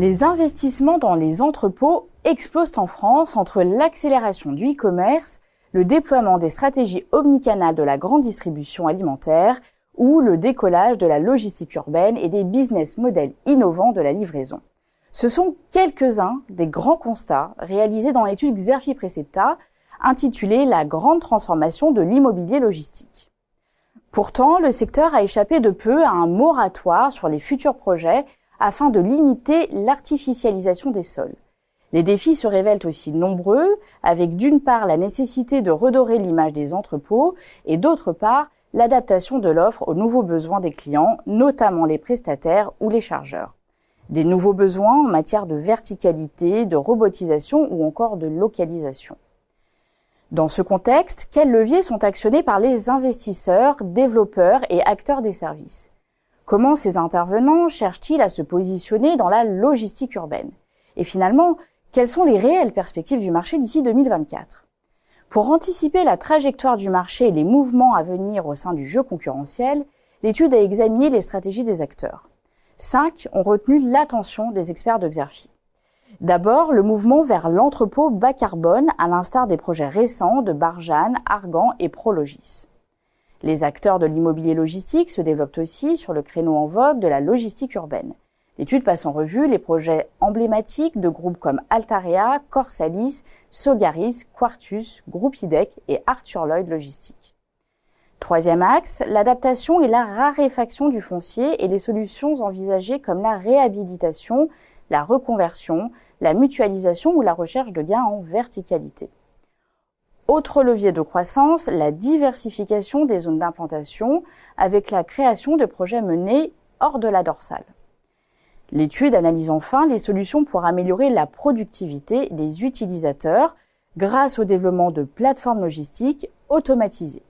Les investissements dans les entrepôts explosent en France entre l'accélération du e-commerce, le déploiement des stratégies omnicanales de la grande distribution alimentaire ou le décollage de la logistique urbaine et des business models innovants de la livraison. Ce sont quelques-uns des grands constats réalisés dans l'étude Xerfi Precepta intitulée « La grande transformation de l'immobilier logistique ». Pourtant, le secteur a échappé de peu à un moratoire sur les futurs projets afin de limiter l'artificialisation des sols. Les défis se révèlent aussi nombreux, avec d'une part la nécessité de redorer l'image des entrepôts et d'autre part l'adaptation de l'offre aux nouveaux besoins des clients, notamment les prestataires ou les chargeurs. Des nouveaux besoins en matière de verticalité, de robotisation ou encore de localisation. Dans ce contexte, quels leviers sont actionnés par les investisseurs, développeurs et acteurs des services ? Comment ces intervenants cherchent-ils à se positionner dans la logistique urbaine ? Et finalement, quelles sont les réelles perspectives du marché d'ici 2024 ? Pour anticiper la trajectoire du marché et les mouvements à venir au sein du jeu concurrentiel, l'étude a examiné les stratégies des acteurs. 5 ont retenu l'attention des experts de Xerfi. D'abord, le mouvement vers l'entrepôt bas carbone, à l'instar des projets récents de Barjane, Argan et Prologis. Les acteurs de l'immobilier logistique se développent aussi sur le créneau en vogue de la logistique urbaine. L'étude passe en revue les projets emblématiques de groupes comme Altarea, Corsalis, Sogaris, Quartus, Groupe IDEC et Arthur Lloyd Logistique. Troisième axe, l'adaptation et la raréfaction du foncier et les solutions envisagées comme la réhabilitation, la reconversion, la mutualisation ou la recherche de gains en verticalité. Autre levier de croissance, la diversification des zones d'implantation avec la création de projets menés hors de la dorsale. L'étude analyse enfin les solutions pour améliorer la productivité des utilisateurs grâce au développement de plateformes logistiques automatisées.